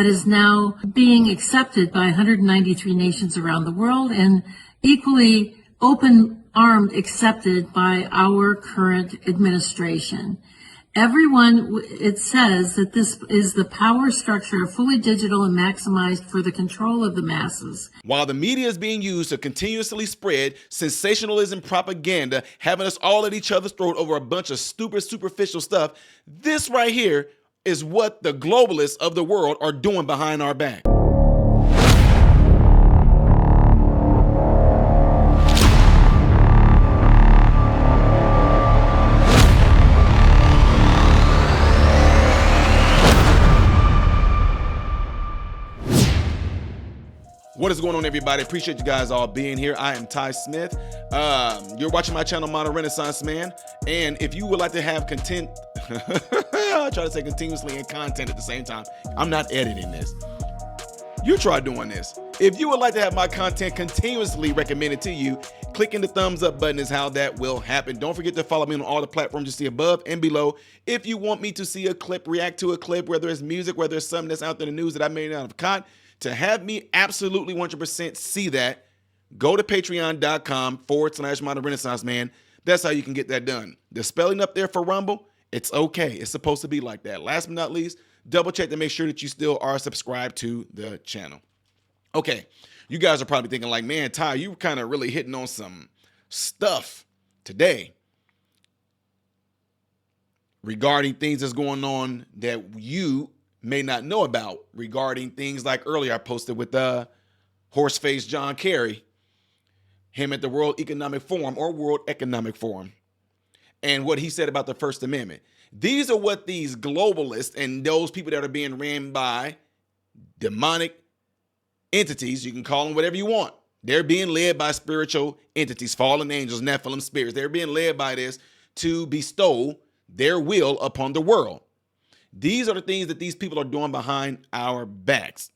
that is now being accepted by 193 nations around the world and equally open-armed accepted by our current administration. Everyone, it says that this is the power structure, fully digital and maximized for the control of the masses. While the media is being used to continuously spread sensationalism propaganda, having us all at each other's throat over a bunch of stupid, superficial stuff, this right here is what the globalists of the world are doing behind our back. What is going on, everybody? Appreciate you guys all being here. I am Ty Smith. You're watching my channel, Modern Renaissance Man. And if you would like to have content, I try to say continuously and content at the same time. I'm not editing this. You try doing this. If you would like to have my content continuously recommended to you, clicking the thumbs up button is how that will happen. Don't forget to follow me on all the platforms you see above and below. If you want me to see a clip, react to a clip, whether it's music, whether it's something that's out there in the news that I may not have caught, to have me absolutely 100% see that, go to patreon.com/Modern Renaissance Man. That's how you can get that done. The spelling up there for Rumble, it's okay. It's supposed to be like that. Last but not least, double check to make sure that you still are subscribed to the channel. Okay, you guys are probably thinking like, man, Ty, you kind of really hitting on some stuff today regarding things that's going on that you may not know about, regarding things like earlier I posted with horse-faced John Kerry, him at the World Economic Forum or World Economic Forum, and what he said about the First Amendment. These are what these globalists and those people that are being ran by demonic entities, you can call them whatever you want. They're being led by spiritual entities, fallen angels, Nephilim spirits. They're being led by this to bestow their will upon the world. These are the things that these people are doing behind our backs.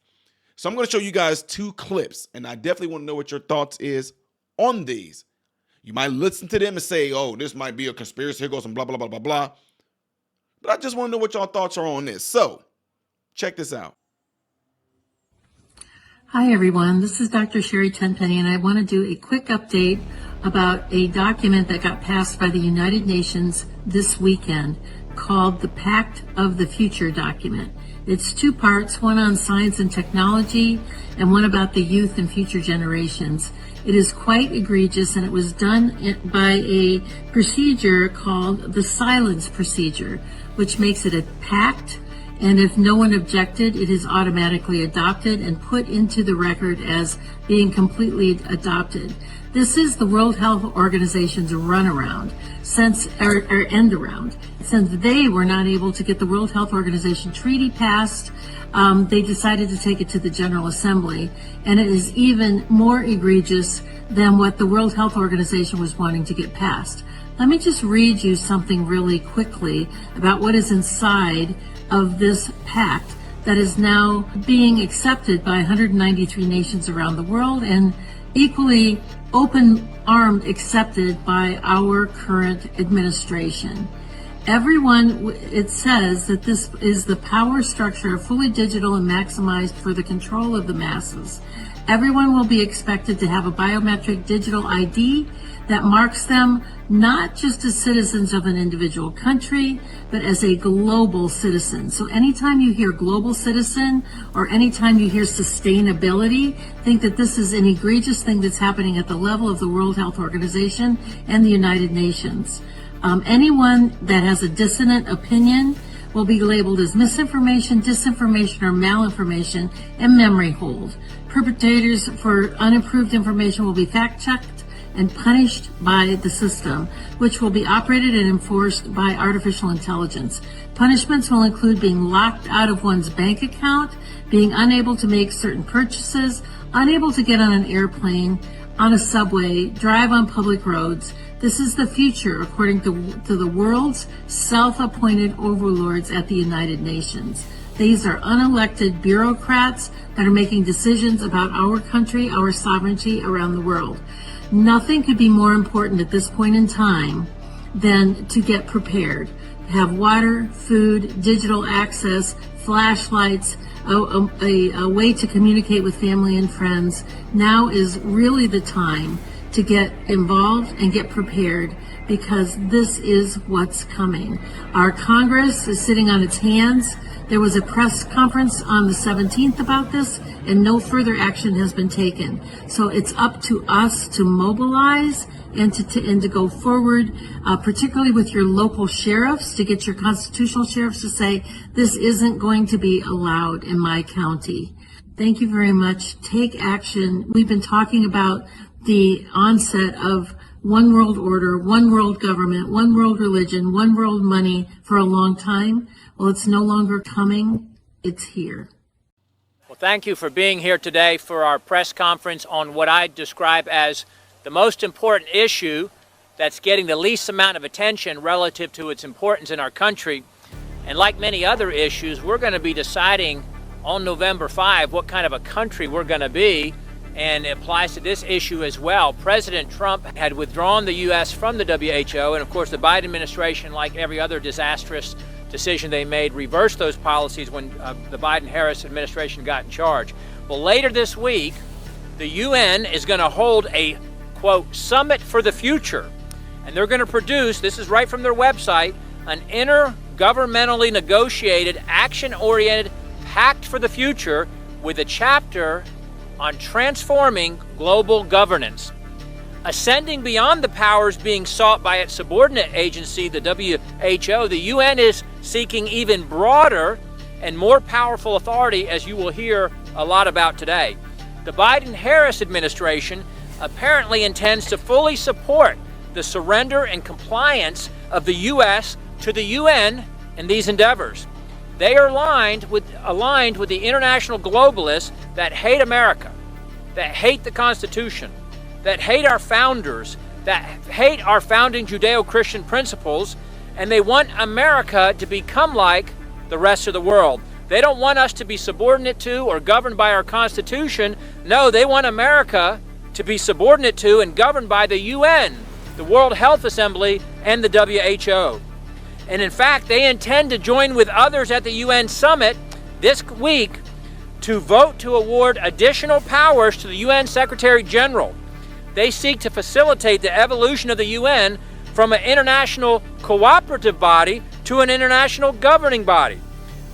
So I'm going to show you guys two clips, and I definitely want to know what your thoughts is on these. You might listen to them and say, oh, this might be a conspiracy. Here goes some blah, blah, blah, blah, blah. But I just want to know what y'all thoughts are on this. So check this out. Hi, everyone. This is Dr. Sherry Tenpenny, and I want to do a quick update about a document that got passed by the United Nations this weekend called the Pact of the Future document. It's two parts, one on science and technology and one about the youth and future generations. It is quite egregious, and it was done by a procedure called the silence procedure, which makes it a pact, and if no one objected, it is automatically adopted and put into the record as being completely adopted. This is the World Health Organization's runaround, or end around. Since they were not able to get the World Health Organization treaty passed, they decided to take it to the General Assembly, and it is even more egregious than what the World Health Organization was wanting to get passed. Let me just read you something really quickly about what is inside of this pact that is now being accepted by 193 nations around the world and equally open-armed accepted by our current administration. Everyone, it says that this is the power structure, fully digital and maximized for the control of the masses. Everyone will be expected to have a biometric digital ID that marks them not just as citizens of an individual country, but as a global citizen. So anytime you hear global citizen or anytime you hear sustainability, think that this is an egregious thing that's happening at the level of the World Health Organization and the United Nations. Anyone that has a dissonant opinion will be labeled as misinformation, disinformation, or malinformation and memory hold. Perpetrators for unapproved information will be fact-checked and punished by the system, which will be operated and enforced by artificial intelligence. Punishments will include being locked out of one's bank account, being unable to make certain purchases, unable to get on an airplane, on a subway, drive on public roads. This is the future, according to the world's self-appointed overlords at the United Nations. These are unelected bureaucrats that are making decisions about our country, our sovereignty around the world. Nothing could be more important at this point in time than to get prepared. Have water, food, digital access, flashlights, a way to communicate with family and friends. Now is really the time to get involved and get prepared, because this is what's coming. Our Congress is sitting on its hands. There was a press conference on the 17th about this, and no further action has been taken. So it's up to us to mobilize and to go forward, particularly with your local sheriffs, to get your constitutional sheriffs to say, this isn't going to be allowed in my county. Thank you very much. Take action. We've been talking about the onset of one world order, one world government, one world religion, one world money for a long time. Well, it's no longer coming. It's here. Well, thank you for being here today for our press conference on what I describe as the most important issue that's getting the least amount of attention relative to its importance in our country. And like many other issues, we're going to be deciding on November 5 what kind of a country we're going to be, and it applies to this issue as well. President Trump had withdrawn the U.S. from the WHO, and of course the Biden administration, like every other disastrous decision they made, reversed those policies when the Biden-Harris administration got in charge. Well, later this week, the UN is going to hold a, quote, summit for the future. And they're going to produce, this is right from their website, an intergovernmentally negotiated, action-oriented pact for the future with a chapter on transforming global governance. Ascending beyond the powers being sought by its subordinate agency, the WHO, the UN is seeking even broader and more powerful authority, as you will hear a lot about today. The Biden-Harris administration apparently intends to fully support the surrender and compliance of the U.S. to the UN in these endeavors. They are aligned with the international globalists that hate America, that hate the Constitution, that hate our founders, that hate our founding Judeo-Christian principles, and they want America to become like the rest of the world. They don't want us to be subordinate to or governed by our Constitution. No, they want America to be subordinate to and governed by the UN, the World Health Assembly, and the WHO. And in fact, they intend to join with others at the UN summit this week to vote to award additional powers to the UN Secretary General. They seek to facilitate the evolution of the UN from an international cooperative body to an international governing body.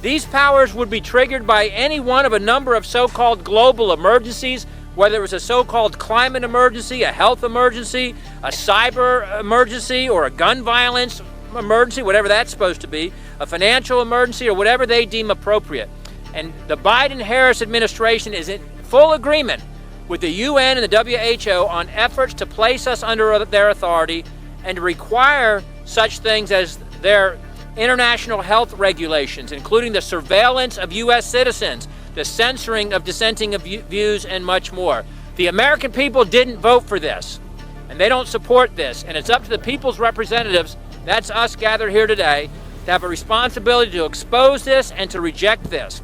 These powers would be triggered by any one of a number of so-called global emergencies, whether it was a so-called climate emergency, a health emergency, a cyber emergency, or a gun violence emergency, whatever that's supposed to be, a financial emergency, or whatever they deem appropriate. And the Biden-Harris administration is in full agreement with the UN and the WHO on efforts to place us under their authority and to require such things as their international health regulations, including the surveillance of U.S. citizens, the censoring of dissenting views, and much more. The American people didn't vote for this, and they don't support this, and it's up to the people's representatives, that's us gathered here today, to have a responsibility to expose this and to reject this.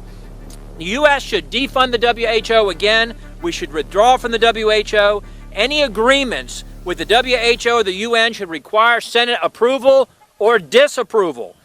The U.S. should defund the WHO again. We should withdraw from the WHO. Any agreements with the WHO or the UN should require Senate approval or disapproval.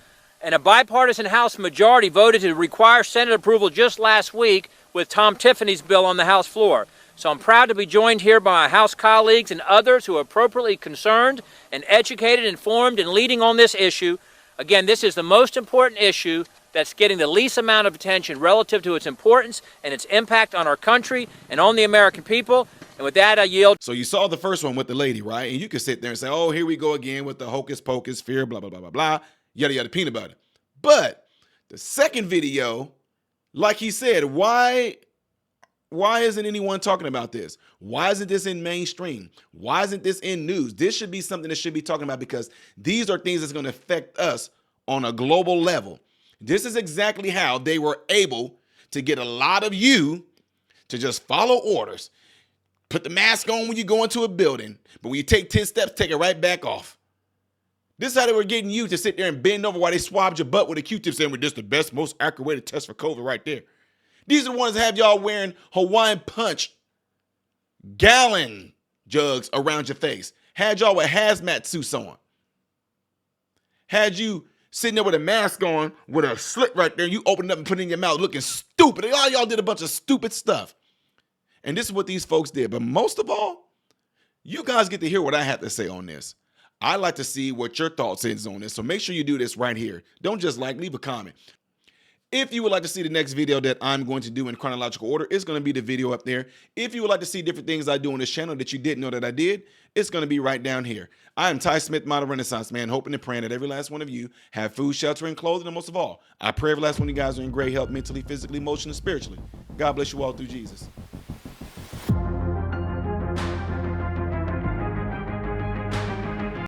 And a bipartisan House majority voted to require Senate approval just last week with Tom Tiffany's bill on the House floor. So I'm proud to be joined here by my House colleagues and others who are appropriately concerned and educated, informed, and leading on this issue. Again, this is the most important issue that's getting the least amount of attention relative to its importance and its impact on our country and on the American people. And with that, I yield. So you saw the first one with the lady, right? And you could sit there and say, oh, here we go again with the hocus pocus, fear, blah, blah, blah, blah, blah, yada, yada, peanut butter. But the second video, like he said, why isn't anyone talking about this? Why isn't this in mainstream? Why isn't this in news? This should be something that should be talking about, because these are things that's going to affect us on a global level. This is exactly how they were able to get a lot of you to just follow orders. Put the mask on when you go into a building, but when you take 10 steps, take it right back off. This is how they were getting you to sit there and bend over while they swabbed your butt with a Q-tip, saying, well, this is the best, most accurate way to test for COVID right there. These are the ones that have y'all wearing Hawaiian Punch gallon jugs around your face. Had y'all with hazmat suits on. Had you sitting there with a mask on, with a slit right there, you open it up and put it in your mouth looking stupid. All y'all did a bunch of stupid stuff. And this is what these folks did. But most of all, you guys get to hear what I have to say on this. I like to see what your thoughts is on this. So make sure you do this right here. Don't just leave a comment. If you would like to see the next video that I'm going to do in chronological order, it's going to be the video up there. If you would like to see different things I do on this channel that you didn't know that I did, it's going to be right down here. I am Ty Smith, Model Renaissance Man, hoping and praying that every last one of you have food, shelter, and clothing, and most of all, I pray every last one of you guys are in great health mentally, physically, emotionally, spiritually. God bless you all through Jesus.